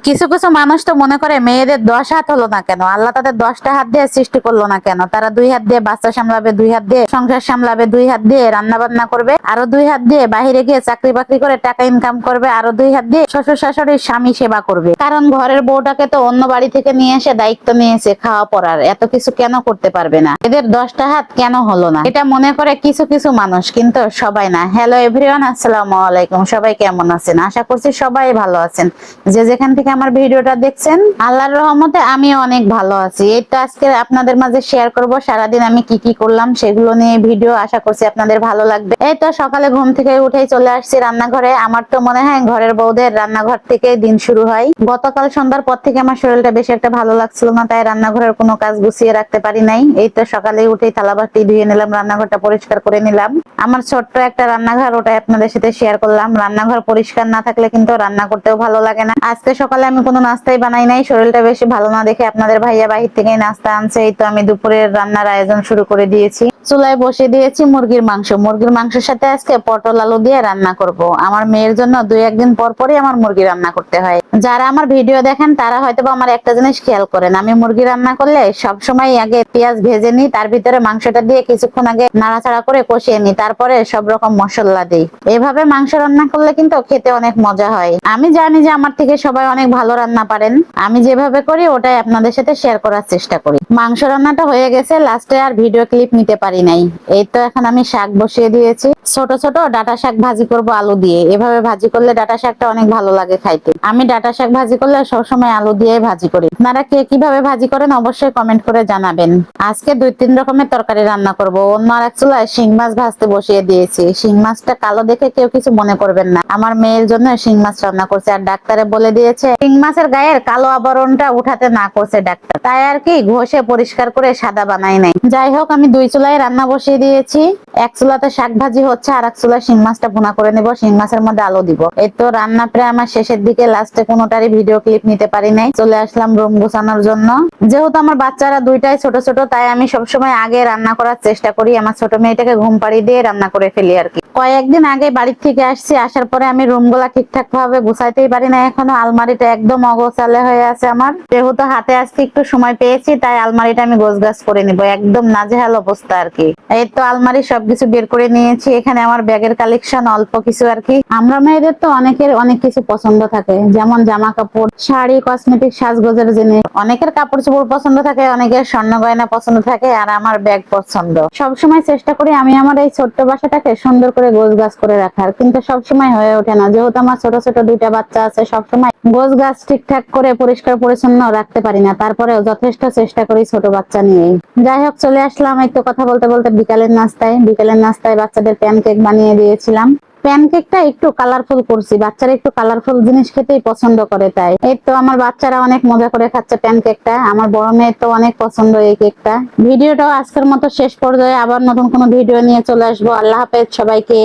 কিছু কিছু মানুষ তো মনে করে মেয়েদের 10 হাত হলো না কেন, আল্লাহ তাদের 10টা হাত দিয়ে সৃষ্টি করলো না কেন? তারা 2 হাত দিয়ে বাচ্চা সামলাবে, 2 হাত দিয়ে সংসার সামলাবে, 2 হাত দিয়ে রান্না বান্না করবে, আরো 2 হাত দিয়ে বাহিরে গিয়ে চাকরি বাকরি করে টাকা ইনকাম করবে, আরো 2 হাত দিয়ে শ্বশুর শাশুড়ির স্বামী সেবা করবে। কারণ ঘরের বউটাকে তো অন্য বাড়ি থেকে নিয়ে এসে দায়িত্ব নিয়েছে খাওয়া পড়ার, এত কিছু কেন করতে পারবে না? এদের 10টা হাত কেন হলো না, এটা মনে করে কিছু কিছু মানুষ, কিন্তু সবাই না। হ্যালো এভরিওয়ান, আসসালামু আলাইকুম। সবাই কেমন আছেন? আশা করছি সবাই ভালো আছেন। যে যেখান থেকে আমার ভিডিওটা দেখছেন, আল্লাহর রহমতে আমি অনেক ভালো আছি। এটা আজকে আপনাদের মাঝে শেয়ার করব সারাদিন আমি কি কি করলাম সেগুলো নিয়ে ভিডিও। আশা করছি আপনাদের ভালো লাগবে। এই তো সকালে ঘুম থেকে উঠেই চলে আসছি রান্নাঘরে। আমার তো মনে হয় ঘরের বউদের রান্নাঘর থেকে দিন শুরু হয়। গতকাল সন্ধ্যার পর থেকে আমার শরীরটা বেশি একটা ভালো লাগছিল না, তাই রান্নাঘরের কোনো কাজ গুছিয়ে রাখতে পারি নাই। এই তো সকালে উঠেই থালাবাটি ধুয়ে নিলাম, রান্নাঘরটা পরিষ্কার করে নিলাম। আমার ছোট্ট একটা রান্নাঘর, ওটাই আপনাদের সাথে শেয়ার করলাম। রান্নাঘর পরিষ্কার না থাকলে কিন্তু রান্না করতেও ভালো লাগে না। আজকে সকালে আমি কোনো নাস্তাই বানাই নাই, শরীরটা বেশি ভালো না দেখে আপনাদের ভাইয়া বাহির থেকেই নাস্তা আনছে। এই তো আমি দুপুরের রান্নার আয়োজন শুরু করে দিয়েছি। চুলায় বসে দিয়েছি মুরগির মাংস। মুরগির মাংসের সাথে আজকে পটল আলু দিয়ে রান্না করব। আমার মেয়ের জন্য 2-1 দিন পর পরই আমার মুরগি রান্না করতে হয়। যারা আমার ভিডিও দেখেন তারা হয়তো আমার একটা জিনিস খেয়াল করেন, আমি মুরগি রান্না করলে সবসময় আগে পেঁয়াজ ভেজে নিই, তার ভিতরে মাংসটা দিয়ে কিছুক্ষণ আগে নাড়াচাড়া করে কষিয়ে নিই, তারপরে সব রকম মশলা দিই। এভাবে মাংস রান্না করলে কিন্তু খেতে অনেক মজা হয়। আমি জানি যে আমার থেকে সবাই অনেক ভালো রান্না পারেন, আমি যেভাবে করি ওটাই আপনাদের সাথে শেয়ার করার চেষ্টা করি। মাংস রান্নাটা হয়ে গেছে, লাস্টে আর ভিডিও ক্লিপ নিতে পারি নাই। এই তো এখন আমি শাক বসিয়ে দিয়েছি। ছোট ছোট ডাটা শাক ভাজি করব আলু দিয়ে। এভাবে ভাজি করলে ডাটা শাকটা অনেক ভালো লাগে খাইতে। আমি ডাটা শাক ভাজি করলে সবসময় আলু দিয়ে ভাজি করি। আপনারা কে কিভাবে ভাজি করেন অবশ্যই কমেন্ট করে জানাবেন। আজকে 2-3 রকমের তরকারি রান্না করব। অন্য আরেক চুলায় শিং মাছ ভাজতে বসিয়ে দিয়েছি। শিং মাছটা কালো দেখে কেউ কিছু মনে করবেন না, আমার মেয়ের জন্য শিং মাছ রান্না করছে। আর ডাক্তারে বলে দিয়েছে শিং মাছের গায়ের কালো আবরণটা উঠাতে না করছে ডাক্তার, তাই আর কি ঘষে পরিষ্কার করে সাদা বানাই নাই। যাই হোক, আমি 2 চুলায় রান্না বসিয়ে দিয়েছি। এক চুলাতে শাক ভাজি হচ্ছে, আর এক চুলায় শিং মাছটা ভুনা করে নেব। শিং মাছের মধ্যে আলু দিব। এই তো রান্না প্রায় আমার শেষের দিকে, লাস্টে কোনোটারই ভিডিও ক্লিপ নিতে পারি নাই। চলে আসলাম রুম গোছানোর জন্য। যেহেতু আমার বাচ্চারা দুইটাই ছোট ছোট, তাই আমি সবসময় আগে রান্না করার চেষ্টা করি। আমার ছোট মেয়েটাকে ঘুম পাড়িয়ে দিয়ে রান্না করে ফেলি আর কি। কয়েকদিন আগে বাড়ি থেকে আসছি, আসার পরে আমি রুম গুলা ঠিকঠাক ভাবে গুছাইতেই পারি না এখনো। আলমারিটা একদম অগোছালো হয়ে আছে আমার। যেহেতু হাতে আজকে একটু সময় পেয়েছি, তাই আলমারিটা আমি গোছগাছ করে নিব। একদম নাজেহাল অবস্থা আর কি। এই তো আলমারি সবকিছু বের করে নিয়েছি। এখানে আমার ব্যাগের কালেকশন অল্প কিছু আর কি। আমরা মেয়েদের তো অনেকের অনেক কিছু পছন্দ থাকে, যেমন জামা কাপড়, শাড়ি, কসমেটিক, সাজগোজের জিনিস। অনেকের কাপড় চোপড় পছন্দ থাকে, অনেকের স্বর্ণ গয়না পছন্দ থাকে, আর আমার ব্যাগ পছন্দ। সবসময় চেষ্টা করি আমি আমার এই ছোট্ট বাসাটাকে সুন্দর করে গোছগাছ করে রাখার, কিন্তু সবসময় হয়ে ওঠে না। যেহেতু আমার ছোট ছোট 2টা বাচ্চা আছে, সবসময় গোছগাছ ঠিকঠাক করে পরিষ্কার পরিচ্ছন্ন রাখতে পারি না। তারপরেও যথেষ্ট চেষ্টা করি ছোট বাচ্চা নিয়েই। যাই হোক, চলে আসলাম এই তো কথা বলতে বলতে বিকালের নাস্তায়। বিকালের নাস্তায় বাচ্চাদের প্যানকেক বানিয়ে দিয়েছিলাম। প্যানকেকটা একটু কালারফুল করছি, বাচ্চারা একটু কালারফুল জিনিস খেতেই পছন্দ করে, তাই এই তো আমার বাচ্চারা অনেক মজা করে খাচ্ছে প্যানকেকটা। আমার বড় মেয়ের তো অনেক পছন্দ এই কেকটা। ভিডিওটাও আজকের মতো শেষ পর্যায়ে, আবার নতুন কোনো ভিডিও নিয়ে চলে আসবো। আল্লাহ হাফেজ সবাইকে।